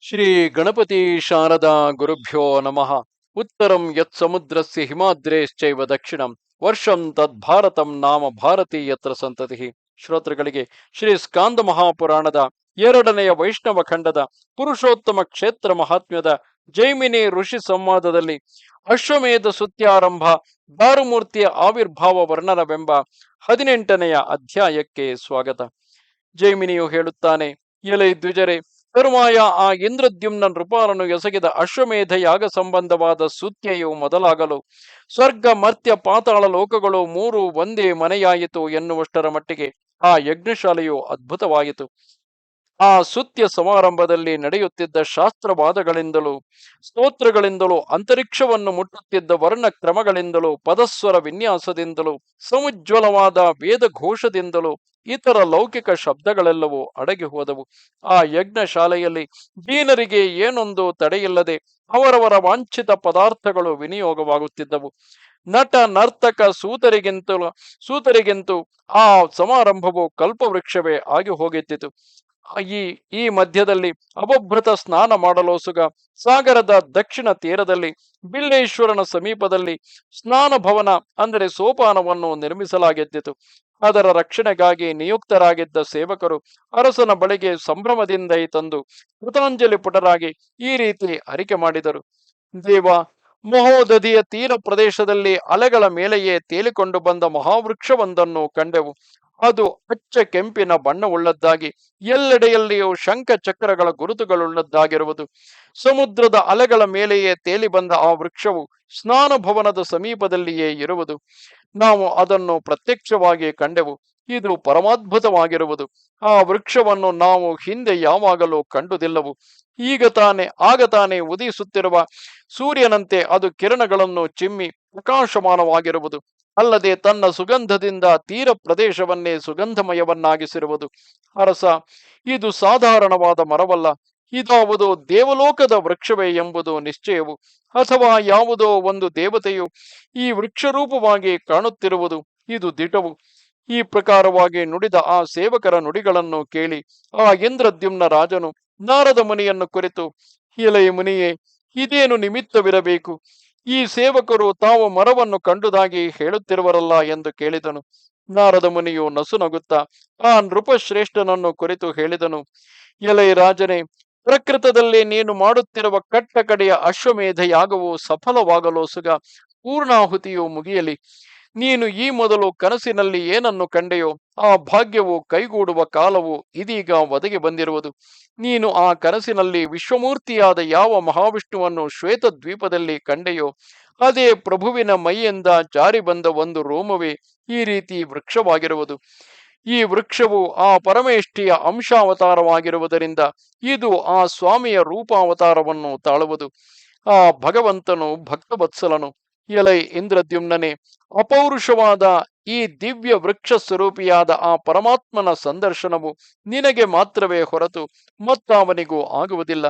ಶ್ರೀ ಗಣಪತಿ ಶಾರದಾ ಗುರುಭ್ಯೋ ನಮಃ. ಉತ್ತರಂ ಯತ್ ಸಮುದ್ರಸ್ಯ ಹಿಮಾದ್ರೇಶ್ಚೈವ ದಕ್ಷಿಣಂ ವರ್ಷಂ ತದ್ಭಾರತಂ ನಾಮ ಭಾರತಿ ಯತ್ರ ಸಂತತಿ. ಶ್ರೋತೃಗಳಿಗೆ ಶ್ರೀ ಸ್ಕಾಂದ ಮಹಾಪುರಾಣದ ಎರಡನೆಯ ವೈಷ್ಣವ ಖಂಡದ ಪುರುಷೋತ್ತಮ ಕ್ಷೇತ್ರ ಮಹಾತ್ಮ್ಯದ ಜೈಮಿನಿ ಋಷಿ ಸಂವಾದದಲ್ಲಿ ಅಶ್ವಮೇಧ ಸುತ್ಯಾರಂಭ ದಾರುಮೂರ್ತಿಯ ಆವಿರ್ಭಾವ ವರ್ಣನವೆಂಬ 18ನೆಯ ಅಧ್ಯಾಯಕ್ಕೆ ಸ್ವಾಗತ. ಜೈಮಿನಿಯು ಹೇಳುತ್ತಾನೆ, ಎಲೈ ದ್ವಿಜರೆ, ತರುವಾಯ ಆ ಇಂದ್ರದ್ಯುಮ್ನ ನೃಪಾಲನು ಎಸಗಿದ ಅಶ್ವಮೇಧ ಯಾಗ ಸಂಬಂಧವಾದ ಸುತ್ಯೆಯು ಮೊದಲಾಗಲು ಸ್ವರ್ಗ ಮರ್ತ್ಯ ಪಾತಾಳ ಲೋಕಗಳು ಮೂರು ಒಂದೇ ಮನೆಯಾಯಿತು ಎನ್ನುವಷ್ಟರ ಮಟ್ಟಿಗೆ ಆ ಯಜ್ಞಶಾಲೆಯು ಅದ್ಭುತವಾಯಿತು. ಆ ಸುತ್ಯ ಸಮಾರಂಭದಲ್ಲಿ ನಡೆಯುತ್ತಿದ್ದ ಶಾಸ್ತ್ರವಾದಗಳಿಂದಲೂ ಸ್ತೋತ್ರಗಳಿಂದಲೂ ಅಂತರಿಕ್ಷವನ್ನು ಮುಟ್ಟುತ್ತಿದ್ದ ವರ್ಣ ಕ್ರಮಗಳಿಂದಲೂ ಪದಸ್ವರ ವಿನ್ಯಾಸದಿಂದಲೂ ಸಮುಜ್ವಲವಾದ ವೇದಘೋಷದಿಂದಲೂ ಇತರ ಲೌಕಿಕ ಶಬ್ದಗಳೆಲ್ಲವೂ ಅಡಗಿ ಹೋದವು. ಆ ಯಜ್ಞಶಾಲೆಯಲ್ಲಿ ದೀನರಿಗೆ ಏನೊಂದು ತಡೆಯಿಲ್ಲದೆ ಅವರವರ ವಾಂಛಿತ ಪದಾರ್ಥಗಳು ವಿನಿಯೋಗವಾಗುತ್ತಿದ್ದವು. ನಟ ನರ್ತಕ ಸೂತರಿಗಿಂತೂ ಆ ಸಮಾರಂಭವು ಕಲ್ಪವೃಕ್ಷವೇ ಆಗಿ ಹೋಗಿದ್ದಿತು. ಈ ಮಧ್ಯದಲ್ಲಿ ಅಪಭೃತ ಸ್ನಾನ ಮಾಡಲೋಸುಗ ಸಾಗರದ ದಕ್ಷಿಣ ತೀರದಲ್ಲಿ ಬಿಲ್ಲೇಶ್ವರನ ಸಮೀಪದಲ್ಲಿ ಸ್ನಾನ ಭವನ ಅಂದರೆ ಸೋಪಾನವನ್ನು ನಿರ್ಮಿಸಲಾಗಿದ್ದಿತು. ಅದರ ರಕ್ಷಣೆಗಾಗಿ ನಿಯುಕ್ತರಾಗಿದ್ದ ಸೇವಕರು ಅರಸನ ಬಳಿಗೆ ಸಂಭ್ರಮದಿಂದ ತಂದು ಕೃತಾಂಜಲಿ ಪುಟರಾಗಿ ಈ ರೀತಿ ಅರಿಕೆ ಮಾಡಿದರು. ದೇವ, ಮಹೋದಧಿಯ ತೀರ ಪ್ರದೇಶದಲ್ಲಿ ಅಲೆಗಳ ಮೇಲೆಯೇ ತೇಲಿಕೊಂಡು ಬಂದ ಮಹಾವೃಕ್ಷವೊಂದನ್ನು ಕಂಡೆವು. ಅದು ಅಚ್ಚ ಕೆಂಪಿನ ಬಣ್ಣವುಳ್ಳದ್ದಾಗಿ ಎಲ್ಲೆಡೆಯಲ್ಲಿಯೂ ಶಂಖ ಚಕ್ರಗಳ ಗುರುತುಗಳುಳ್ಳದ್ದಾಗಿರುವುದು. ಸಮುದ್ರದ ಅಲೆಗಳ ಮೇಲೆಯೇ ತೇಲಿ ಬಂದ ಆ ವೃಕ್ಷವು ಸ್ನಾನ ಭವನದ ಸಮೀಪದಲ್ಲಿಯೇ ಇರುವುದು. ನಾವು ಅದನ್ನು ಪ್ರತ್ಯಕ್ಷವಾಗಿ ಕಂಡೆವು. ಇದು ಪರಮಾದ್ಭುತವಾಗಿರುವುದು. ಆ ವೃಕ್ಷವನ್ನು ನಾವು ಹಿಂದೆ ಯಾವಾಗಲೂ ಕಂಡುದಿಲ್ಲವು. ಆಗ ತಾನೇ ಉದಿಸುತ್ತಿರುವ ಸೂರ್ಯನಂತೆ ಅದು ಕಿರಣಗಳನ್ನು ಚಿಮ್ಮಿ ಪ್ರಕಾಶಮಾನವಾಗಿರುವುದು. ಅಲ್ಲದೆ ತನ್ನ ಸುಗಂಧದಿಂದ ತೀರ ಪ್ರದೇಶವನ್ನೇ ಸುಗಂಧಮಯವನ್ನಾಗಿಸಿರುವುದು. ಅರಸ, ಇದು ಸಾಧಾರಣವಾದ ಮರವಲ್ಲ. ಇದಾವುದೋ ದೇವಲೋಕದ ವೃಕ್ಷವೇ ಎಂಬುದು ನಿಶ್ಚಯವು. ಅಥವಾ ಯಾವುದೋ ಒಂದು ದೇವತೆಯು ಈ ವೃಕ್ಷರೂಪವಾಗಿ ಕಾಣುತ್ತಿರುವುದು ಇದು ದಿಟವು. ಈ ಪ್ರಕಾರವಾಗಿ ನುಡಿದ ಆ ಸೇವಕರ ನುಡಿಗಳನ್ನು ಕೇಳಿ ಆ ಇಂದ್ರದ್ಯುಮ್ನ ರಾಜನು ನಾರದ ಮುನಿಯನ್ನು ಕುರಿತು, ಎಲೈ ಮುನಿಯೇ, ಇದೇನು ನಿಮಿತ್ತವಿರಬೇಕು? ಈ ಸೇವಕರು ತಾವು ಮರವನ್ನು ಕಂಡುದಾಗಿ ಹೇಳುತ್ತಿರುವರಲ್ಲ ಎಂದು ಕೇಳಿದನು. ನಾರದ ಮುನಿಯು ನಸುನಗುತ್ತಾ ಆ ನೃಪಶ್ರೇಷ್ಠನನ್ನು ಕುರಿತು ಹೇಳಿದನು, ಎಲೈ ರಾಜನೇ, ಪ್ರಕೃತದಲ್ಲಿ ನೀನು ಮಾಡುತ್ತಿರುವ ಕಟ್ಟಕಡೆಯ ಅಶ್ವಮೇಧ ಯಾಗವು ಸಫಲವಾಗಲೋಸುಗ ಪೂರ್ಣಾಹುತಿಯು ಮುಗಿಯಲಿ. ನೀನು ಈ ಮೊದಲು ಕನಸಿನಲ್ಲಿ ಏನನ್ನು ಕಂಡೆಯೋ ಆ ಭಾಗ್ಯವು ಕೈಗೂಡುವ ಕಾಲವು ಇದೀಗ ಒದಗಿ ಬಂದಿರುವುದು. ನೀನು ಆ ಕನಸಿನಲ್ಲಿ ವಿಶ್ವಮೂರ್ತಿಯಾದ ಯಾವ ಮಹಾವಿಷ್ಣುವನ್ನು ಶ್ವೇತದ್ವೀಪದಲ್ಲಿ ಕಂಡೆಯೋ ಅದೇ ಪ್ರಭುವಿನ ಮೈಯಿಂದ ಜಾರಿ ಬಂದ ಒಂದು ರೋಮವೇ ಈ ರೀತಿ ವೃಕ್ಷವಾಗಿರುವುದು. ಈ ವೃಕ್ಷವು ಆ ಪರಮೇಷ್ಠಿಯ ಅಂಶಾವತಾರವಾಗಿರುವುದರಿಂದ ಇದು ಆ ಸ್ವಾಮಿಯ ರೂಪಾವತಾರವನ್ನು ತಾಳುವುದು. ಆ ಭಗವಂತನು ಭಕ್ತವತ್ಸಲನು. ಎಲೈ ಇಂದ್ರದ್ಯುಮ್ನನೇ, ಅಪೌರುಷವಾದ ಈ ದಿವ್ಯ ವೃಕ್ಷ ಸ್ವರೂಪಿಯಾದ ಆ ಪರಮಾತ್ಮನ ಸಂದರ್ಶನವು ನಿನಗೆ ಮಾತ್ರವೇ ಹೊರತು ಮತ್ತಾವನಿಗೂ ಆಗುವುದಿಲ್ಲ.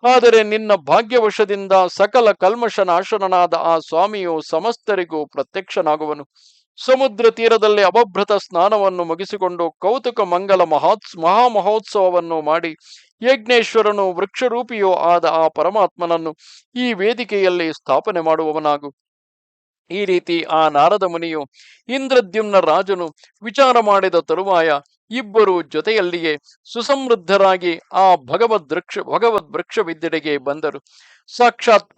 ಆದರೆ ನಿನ್ನ ಭಾಗ್ಯವಶದಿಂದ ಸಕಲ ಕಲ್ಮಶನಾಶನನಾದ ಆ ಸ್ವಾಮಿಯು ಸಮಸ್ತರಿಗೂ ಪ್ರತ್ಯಕ್ಷನಾಗುವನು. ಸಮುದ್ರ ತೀರದಲ್ಲಿ ಅಪಭೃತ ಸ್ನಾನವನ್ನು ಮುಗಿಸಿಕೊಂಡು ಕೌತುಕ ಮಂಗಲ ಮಹಾಮಹೋತ್ಸವವನ್ನು ಮಾಡಿ ಯಜ್ಞೇಶ್ವರನು ವೃಕ್ಷರೂಪಿಯೋ ಆದ ಆ ಪರಮಾತ್ಮನನ್ನು ಈ ವೇದಿಕೆಯಲ್ಲಿ ಸ್ಥಾಪನೆ ಮಾಡುವವನಾಗು. ಈ ರೀತಿ ಆ ನಾರದ ಮುನಿಯು ಇಂದ್ರದ್ಯುಮ್ನ ರಾಜನು ವಿಚಾರ ಮಾಡಿದ ತರುವಾಯ ಇಬ್ಬರು ಜೊತೆಯಲ್ಲಿಯೇ ಸುಸಮೃದ್ಧರಾಗಿ ಆ ಭಗವದ್ ವೃಕ್ಷವಿದ್ದೆಡೆಗೆ ಬಂದರು. ಸಾಕ್ಷಾತ್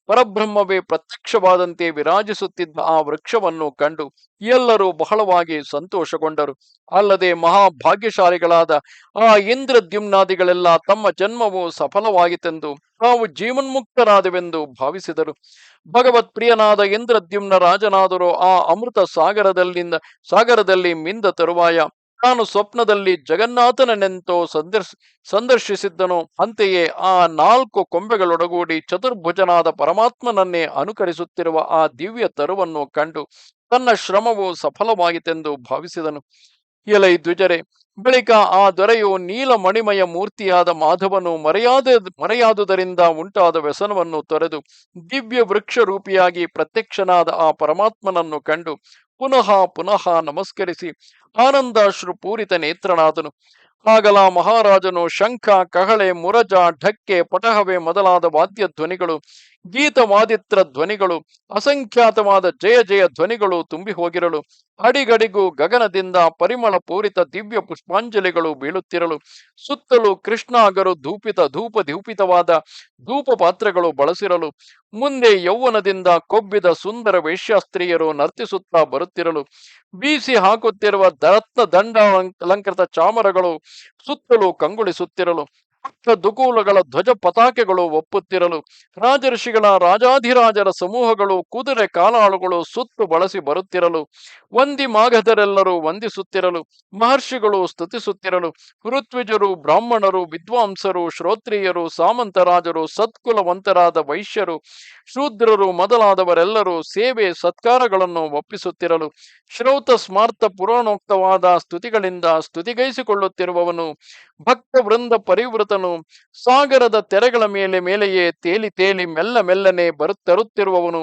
ಪರಬ್ರಹ್ಮವೇ ಪ್ರತ್ಯಕ್ಷವಾದಂತೆ ವಿರಾಜಿಸುತ್ತಿದ್ದ ಆ ವೃಕ್ಷವನ್ನು ಕಂಡು ಎಲ್ಲರೂ ಬಹಳವಾಗಿ ಸಂತೋಷಗೊಂಡರು. ಅಲ್ಲದೆ ಮಹಾಭಾಗ್ಯಶಾಲಿಗಳಾದ ಆ ಇಂದ್ರದ್ಯುಮ್ನಾದಿಗಳೆಲ್ಲ ತಮ್ಮ ಜನ್ಮವು ಸಫಲವಾಗಿತ್ತೆಂದು ತಾವು ಜೀವನ್ಮುಕ್ತರಾದವೆಂದು ಭಾವಿಸಿದರು. ಭಗವತ್ ಪ್ರಿಯನಾದ ಇಂದ್ರದ್ಯುಮ್ನ ರಾಜನಾದರೂ ಆ ಅಮೃತ ಸಾಗರದಲ್ಲಿ ಮಿಂದ ತರುವಾಯ ತಾನು ಸ್ವಪ್ನದಲ್ಲಿ ಜಗನ್ನಾಥನನೆಂತೋ ಸಂದರ್ಶಿಸಿದ್ದನು. ಅಂತೆಯೇ ಆ 4 ಕೊಂಬೆಗಳೊಡಗೂಡಿ ಚತುರ್ಭುಜನಾದ ಪರಮಾತ್ಮನನ್ನೇ ಅನುಕರಿಸುತ್ತಿರುವ ಆ ದಿವ್ಯ ತರುವನ್ನು ಕಂಡು ತನ್ನ ಶ್ರಮವು ಸಫಲವಾಯಿತೆಂದು ಭಾವಿಸಿದನು. ಎಲೈ ದ್ವಿಜರೆ, ಬಳಿಕ ಆ ದೊರೆಯು ನೀಲಮಣಿಮಯ ಮೂರ್ತಿಯಾದ ಮಾಧವನು ಮರೆಯಾದುದರಿಂದ ಉಂಟಾದ ವ್ಯಸನವನ್ನು ತೊರೆದು ದಿವ್ಯ ವೃಕ್ಷ ರೂಪಿಯಾಗಿ ಪ್ರತ್ಯಕ್ಷನಾದ ಆ ಪರಮಾತ್ಮನನ್ನು ಕಂಡು ಪುನಃ ನಮಸ್ಕರಿಸಿ ಆನಂದಾಶ್ರು ಪೂರಿತ ನೇತ್ರನಾದನು. ಆಗಲ ಮಹಾರಾಜನು ಶಂಖ, ಕಹಳೆ, ಮುರಜ, ಢಕ್ಕೆ, ಪಟಹವೆ ಮೊದಲಾದ ವಾದ್ಯ ಧ್ವನಿಗಳು, ಗೀತವಾದಿತ್ರ ಧ್ವನಿಗಳು, ಅಸಂಖ್ಯಾತವಾದ ಜಯ ಜಯ ಧ್ವನಿಗಳು ತುಂಬಿ ಹೋಗಿರಲು, ಅಡಿಗಡಿಗೂ ಗಗನದಿಂದ ಪರಿಮಳ ಪೂರಿತ ದಿವ್ಯ ಪುಷ್ಪಾಂಜಲಿಗಳು ಬೀಳುತ್ತಿರಲು, ಸುತ್ತಲೂ ಕೃಷ್ಣಾಗರು ಧೂಪದೀಪಿತವಾದ ಧೂಪ ಪಾತ್ರೆಗಳು ಬಳಸಿರಲು, ಮುಂದೆ ಯೌವನದಿಂದ ಕೊಬ್ಬಿದ ಸುಂದರ ವೇಶ್ಯಾಸ್ತ್ರೀಯರು ನರ್ತಿಸುತ್ತಾ ಬರುತ್ತಿರಲು, ಬೀಸಿ ಹಾಕುತ್ತಿರುವ ರತ್ನ ದಂಡಾಲಂಕೃತ ಚಾಮರಗಳು ಸುತ್ತಲೂ ಕಂಗೊಳಿಸುತ್ತಿರಲು, ದುಕೂಲಗಳ ಧ್ವಜ ಪತಾಕೆಗಳು ಒಪ್ಪುತ್ತಿರಲು, ರಾಜಋಷಿಗಳ ರಾಜಾಧಿರಾಜರ ಸಮೂಹಗಳು ಕುದುರೆ ಕಾಲಾಳುಗಳು ಸುತ್ತು ಬಳಸಿ ಬರುತ್ತಿರಲು, ಮಾಗಧರೆಲ್ಲರೂ ವಂದಿಸುತ್ತಿರಲು, ಮಹರ್ಷಿಗಳು ಸ್ತುತಿಸುತ್ತಿರಲು, ಋತ್ವಿಜರು, ಬ್ರಾಹ್ಮಣರು, ವಿದ್ವಾಂಸರು, ಶ್ರೋತ್ರಿಯರು, ಸಾಮಂತರಾಜರು, ಸತ್ಕುಲವಂತರಾದ ವೈಶ್ಯರು, ಶೂದ್ರರು ಮೊದಲಾದವರೆಲ್ಲರೂ ಸೇವೆ ಸತ್ಕಾರಗಳನ್ನು ಒಪ್ಪಿಸುತ್ತಿರಲು, ಶ್ರೌತ ಸ್ಮಾರ್ತ ಪುರಾಣೋಕ್ತವಾದ ಸ್ತುತಿಗಳಿಂದ ಸ್ತುತಿಗೈಸಿಕೊಳ್ಳುತ್ತಿರುವವನು, ಭಕ್ತ ವೃಂದ ಪರಿವೃತನು, ಸಾಗರದ ತೆರೆಗಳ ಮೇಲೆಯೇ ತೇಲಿ ತೇಲಿ ಮೆಲ್ಲನೆ ತರುತ್ತಿರುವವನು,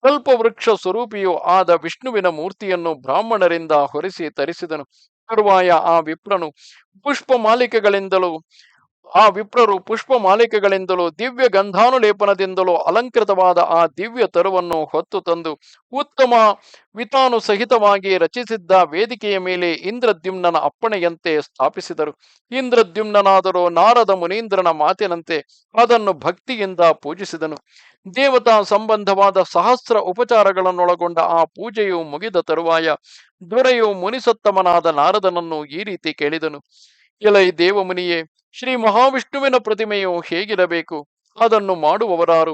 ಕಲ್ಪವೃಕ್ಷ ಸ್ವರೂಪಿಯೂ ಆದ ವಿಷ್ಣುವಿನ ಮೂರ್ತಿಯನ್ನು ಬ್ರಾಹ್ಮಣರಿಂದ ಹೊರಿಸಿ ತರಿಸಿದನು. ತರುವಾಯ ವಿಪ್ರರು ಪುಷ್ಪ ಮಾಲಿಕೆಗಳಿಂದಲೂ ದಿವ್ಯ ಗಂಧಾನುಲೇಪನದಿಂದಲೂ ಅಲಂಕೃತವಾದ ಆ ದಿವ್ಯ ತರುವನ್ನು ಹೊತ್ತು ತಂದು ಉತ್ತಮ ವಿತಾನುಸಹಿತವಾಗಿ ರಚಿಸಿದ್ದ ವೇದಿಕೆಯ ಮೇಲೆ ಇಂದ್ರದ್ಯುಮ್ನನ ಅಪ್ಪಣೆಯಂತೆ ಸ್ಥಾಪಿಸಿದರು. ಇಂದ್ರದ್ಯುಮ್ನಾದರೂ ನಾರದ ಮುನೀಂದ್ರನ ಮಾತಿನಂತೆ ಅದನ್ನು ಭಕ್ತಿಯಿಂದ ಪೂಜಿಸಿದನು. ದೇವತಾ ಸಂಬಂಧವಾದ ಸಹಸ್ರ ಉಪಚಾರಗಳನ್ನೊಳಗೊಂಡ ಆ ಪೂಜೆಯು ಮುಗಿದ ತರುವಾಯ ದೊರೆಯು ಮುನಿಸತ್ತಮನಾದ ನಾರದನನ್ನು ಈ ರೀತಿ ಕೇಳಿದನು. ಎಲೈ ದೇವಮುನಿಯೇ, ಶ್ರೀ ಮಹಾವಿಷ್ಣುವಿನ ಪ್ರತಿಮೆಯು ಹೇಗಿರಬೇಕು? ಅದನ್ನು ಮಾಡುವವರಾರು?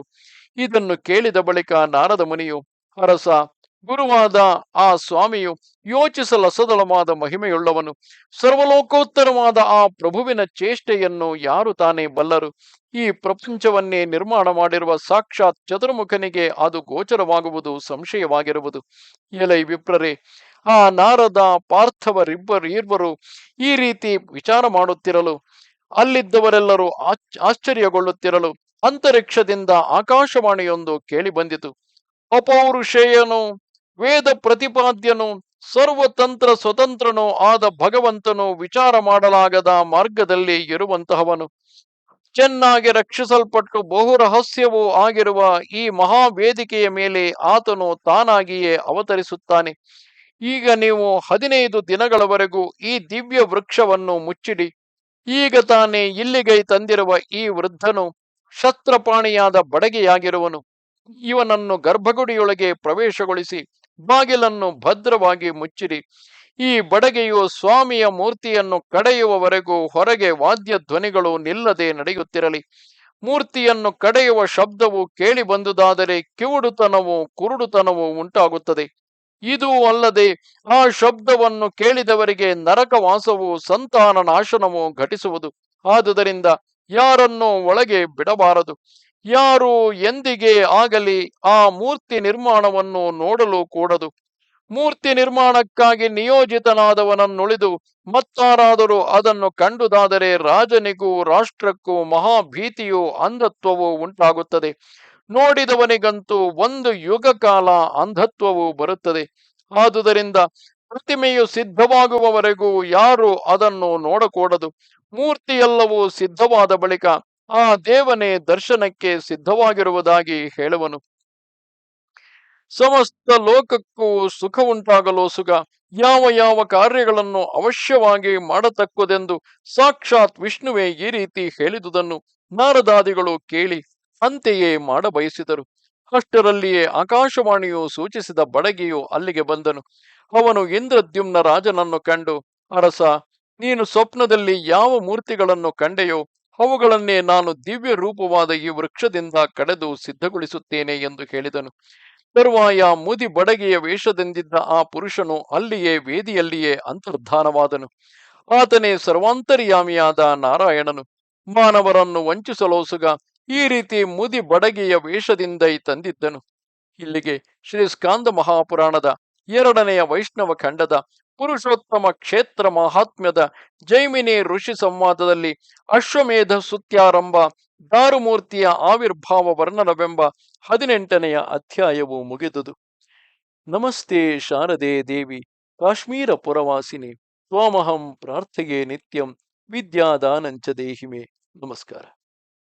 ಇದನ್ನು ಕೇಳಿದ ಬಳಿಕ ನಾರದ ಮುನಿಯು, ಅರಸ, ಗುರುವಾದ ಆ ಸ್ವಾಮಿಯು ಯೋಚಿಸಲಸದಳವಾದ ಮಹಿಮೆಯುಳ್ಳವನು. ಸರ್ವಲೋಕೋತ್ತರವಾದ ಆ ಪ್ರಭುವಿನ ಚೇಷ್ಟೆಯನ್ನು ಯಾರು ತಾನೇ ಬಲ್ಲರು? ಈ ಪ್ರಪಂಚವನ್ನೇ ನಿರ್ಮಾಣ ಮಾಡಿರುವ ಸಾಕ್ಷಾತ್ ಚತುರ್ಮುಖನಿಗೆ ಅದು ಗೋಚರವಾಗುವುದು ಸಂಶಯವಾಗಿರುವುದು. ಎಲೈ ವಿಪ್ರರೇ, ಆ ನಾರದ ಪಾರ್ಥವರಿಬ್ಬರು ಈ ರೀತಿ ವಿಚಾರ ಮಾಡುತ್ತಿರಲು, ಅಲ್ಲಿದ್ದವರೆಲ್ಲರೂ ಆಶ್ಚರ್ಯಗೊಳ್ಳುತ್ತಿರಲು, ಅಂತರಿಕ್ಷದಿಂದ ಆಕಾಶವಾಣಿಯೊಂದು ಕೇಳಿ ಬಂದಿತು. ಅಪೌರುಷೇಯನು, ವೇದ ಪ್ರತಿಪಾದ್ಯನು, ಸರ್ವತಂತ್ರ ಸ್ವತಂತ್ರನೂ ಆದ ಭಗವಂತನು ವಿಚಾರ ಮಾಡಲಾಗದ ಮಾರ್ಗದಲ್ಲಿ ಇರುವಂತಹವನು, ಚೆನ್ನಾಗಿ ರಕ್ಷಿಸಲ್ಪಟ್ಟು ಬಹುರಹಸ್ಯವೂ ಆಗಿರುವ ಈ ಮಹಾವೇದಿಕೆಯ ಮೇಲೆ ಆತನು ತಾನಾಗಿಯೇ ಅವತರಿಸುತ್ತಾನೆ. ಈಗ ನೀವು 15 ದಿನಗಳವರೆಗೂ ಈ ದಿವ್ಯ ವೃಕ್ಷವನ್ನು ಮುಚ್ಚಿಡಿ. ಈಗ ತಾನೇ ಇಲ್ಲಿಗೈ ತಂದಿರುವ ಈ ವೃದ್ಧನು ಶಸ್ತ್ರಪಾಣಿಯಾದ ಬಡಗಿಯಾಗಿರುವನು. ಇವನನ್ನು ಗರ್ಭಗುಡಿಯೊಳಗೆ ಪ್ರವೇಶಗೊಳಿಸಿ ಬಾಗಿಲನ್ನು ಭದ್ರವಾಗಿ ಮುಚ್ಚಿರಿ. ಈ ಬಡಗೆಯು ಸ್ವಾಮಿಯ ಮೂರ್ತಿಯನ್ನು ಕಡೆಯುವವರೆಗೂ ಹೊರಗೆ ವಾದ್ಯ ಧ್ವನಿಗಳು ನಿಲ್ಲದೆ ನಡೆಯುತ್ತಿರಲಿ. ಮೂರ್ತಿಯನ್ನು ಕಡೆಯುವ ಶಬ್ದವು ಕೇಳಿ ಬಂದುದಾದರೆ ಕಿವುಡುತನವೂ ಕುರುಡುತನವೂ ಉಂಟಾಗುತ್ತದೆ. ಇದೂ ಅಲ್ಲದೆ ಆ ಶಬ್ದವನ್ನು ಕೇಳಿದವರಿಗೆ ನರಕವಾಸವೂ ಸಂತಾನ ನಾಶನವೂ ಘಟಿಸುವುದು. ಆದುದರಿಂದ ಯಾರನ್ನೂ ಒಳಗೆ ಬಿಡಬಾರದು. ಯಾರು ಎಂದಿಗೆ ಆಗಲಿ ಆ ಮೂರ್ತಿ ನಿರ್ಮಾಣವನ್ನು ನೋಡಲು ಕೂಡದು. ಮೂರ್ತಿ ನಿರ್ಮಾಣಕ್ಕಾಗಿ ನಿಯೋಜಿತನಾದವನನ್ನುಳಿದು ಮತ್ತಾರಾದರೂ ಅದನ್ನು ಕಂಡುದಾದರೆ ರಾಜನಿಗೂ ರಾಷ್ಟ್ರಕ್ಕೂ ಮಹಾಭೀತಿಯೂ ಅಂಧತ್ವವೂ ಉಂಟಾಗುತ್ತದೆ. ನೋಡಿದವನಿಗಂತೂ ಒಂದು ಯುಗ ಕಾಲ ಅಂಧತ್ವವು ಬರುತ್ತದೆ. ಆದುದರಿಂದ ಪ್ರತಿಮೆಯು ಸಿದ್ಧವಾಗುವವರೆಗೂ ಯಾರು ಅದನ್ನು ನೋಡಕೂಡದು. ಮೂರ್ತಿಯೆಲ್ಲವೂ ಸಿದ್ಧವಾದ ಬಳಿಕ ಆ ದೇವನೇ ದರ್ಶನಕ್ಕೆ ಸಿದ್ಧವಾಗಿರುವುದಾಗಿ ಹೇಳುವನು. ಸಮಸ್ತ ಲೋಕಕ್ಕೂ ಸುಖ ಉಂಟಾಗಲು ಯಾವ ಯಾವ ಕಾರ್ಯಗಳನ್ನು ಅವಶ್ಯವಾಗಿ ಮಾಡತಕ್ಕುದೆಂದು ಸಾಕ್ಷಾತ್ ವಿಷ್ಣುವೇ ಈ ರೀತಿ ಹೇಳಿದುದನ್ನು ನಾರದಾದಿಗಳು ಕೇಳಿ ಅಂತೆಯೇ ಮಾಡಬಯಸಿದರು. ಅಷ್ಟರಲ್ಲಿಯೇ ಆಕಾಶವಾಣಿಯು ಸೂಚಿಸಿದ ಬಡಗಿಯು ಅಲ್ಲಿಗೆ ಬಂದನು. ಅವನು ಇಂದ್ರದ್ಯುಮ್ನ ರಾಜನನ್ನು ಕಂಡು, ಅರಸ, ನೀನು ಸ್ವಪ್ನದಲ್ಲಿ ಯಾವ ಮೂರ್ತಿಗಳನ್ನು ಕಂಡೆಯೋ ಅವುಗಳನ್ನೇ ನಾನು ದಿವ್ಯ ರೂಪವಾದ ಈ ವೃಕ್ಷದಿಂದ ಕಡೆದು ಸಿದ್ಧಗೊಳಿಸುತ್ತೇನೆ ಎಂದು ಹೇಳಿದನು. ತರುವಾಯ ಮುದಿ ಬಡಗಿಯ ವೇಷದಿಂದಿದ್ದ ಆ ಪುರುಷನು ಅಲ್ಲಿಯೇ ವೇದಿಯಲ್ಲಿಯೇ ಅಂತರ್ಧಾನವಾದನು. ಆತನೇ ಸರ್ವಾಂತರ್ಯಾಮಿಯಾದ ನಾರಾಯಣನು. ಮಾನವರನ್ನು ವಂಚಿಸಲೋಸುಗ ಈ ರೀತಿ ಮುದಿ ಬಡಗಿಯ ವೇಷದಿಂದ ತಂದಿದ್ದನು. ಇಲ್ಲಿಗೆ ಶ್ರೀ ಸ್ಕಾಂದ ಮಹಾಪುರಾಣದ 2ನೆಯ ವೈಷ್ಣವ ಖಂಡದ ಪುರುಷೋತ್ತಮ ಕ್ಷೇತ್ರ ಮಹಾತ್ಮ್ಯದ ಜೈಮಿನಿ ಋಷಿ ಸಂವಾದದಲ್ಲಿ ಅಶ್ವಮೇಧ ಸುತ್ಯಾರಂಭ ದಾರುಮೂರ್ತಿಯ ಆವಿರ್ಭಾವ ವರ್ಣನವೆಂಬ 18ನೆಯ ಅಧ್ಯಾಯವು ಮುಗಿದುದು. ನಮಸ್ತೆ ಶಾರದೆ ದೇವಿ ಕಾಶ್ಮೀರ ಪುರವಾಸಿನಿ ತ್ವಾಮಹಂ ಪ್ರಾರ್ಥೆಯೇ ನಿತ್ಯಂ ವಿದ್ಯಾದಾನಂಚ ದೇಹಿಮೆ. ನಮಸ್ಕಾರ.